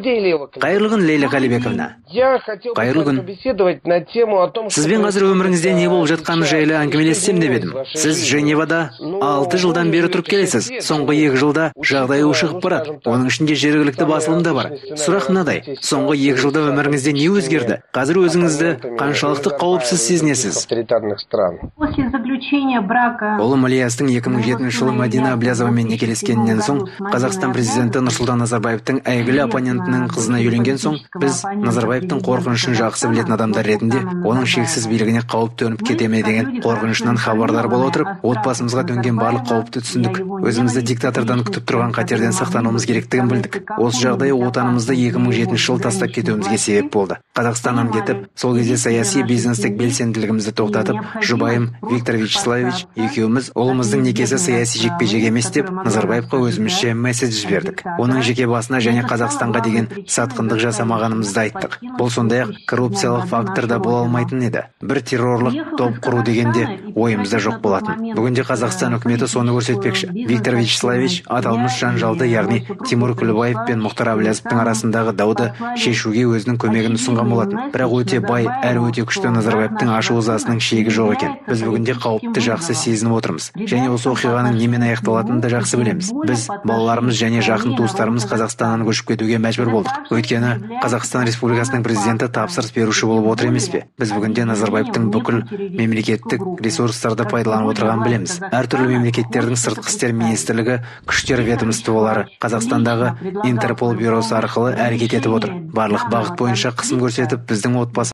Қайырлы күн, Лейла Қалибековна. Қайырлы күн. Сізбен қазір өміріңізде не болып жатқаны жайлы әңгімелессем деп едім. Сіз Женевада 6 жылдан бері тұрып келесіз. Соңғы 2 жылда жағдай ушығып барады. Оның ішінде жергілікті басылым да бар. Сұрақ мынадай: соңғы 2 жылда өміріңізде не өзгерді? Қазір өзіңізді қаншалықты қауіпсіз сезінесіз? Ұлым Ильястың 2007 жылы Мадина Аблязовамен некелескеннен соң, Қазақстан президенті Нұрсұлтан Назарбаевтың әйгілі оппонентінің қызына үйленген соң, біз Назарбаевтың қорқынышын жақсы білетін адамдар ретінде, оның шексіз билігіне қауіп төніп кете ме деген қорқынышынан хабардар бола отырып, отбасымызға төнген барлық қауіпті түсіндік. Өзімізді диктатордан күтіп тұрған қатерден сақтануымыз керектігін білдік. Осы жағдай отанымызды 2007 жылы тастап кетуімізге себеп болды. Қазақстаннан кетіп, сол кезде саяси бизнестік белсенділігімізді тоқтатып, жұбайым Виктор Вячеславович екеуміз ұлымыздың некесі саяси жекпе-жек емес деп Назарбаевқа өзімізше месседж жібердік. Оның жеке басына және Қазақстанға деген сатқындық жасамағанымызды айттық. Бұл сондай-ақ коррупциялық фактор да бола алмайтын еді. Бір террорлық топ құру дегенде ойымызда жоқ болатын. Бүгінде Қазақстан үкіметі соны көрсетпекші. Виктор Вячеславович аталмыш жанжалды, яғни Тимур Күлібаев пен Мұхтар Әблязовтың арасындағы дауды шешуге өзінің көмегін ұсынған болатын. Бірақ өте бай әрі өте күшті Назарбаевтың ашу-ызасының шегі жоқ екен. Біз бүгінде қауіпті жақсы сезініп отырмыз. Және осы оқиғаның немен аяқталатынын да жақсы білеміз. Біз, балаларымыз және жақын туыстарымыз Қазақстаннан көшіп кетуге мәжбүр болдық. Өйткені Қазақстан Республикасының президенті тапсырыс беруші болып отыр емес пе? Біз бүгінде Назарбаевтың бүкіл мемлекеттік ресурстарды пайдаланып отырғанын білеміз. Әртүрлі мемлекеттердің сыртқы істер министрлігі, күштер ведомстволары Қазақстандағы Интерпол бюросы арқылы әрекет етіп отыр. Барлық бағыт бойынша қысым көрсетіп, біздің отбасы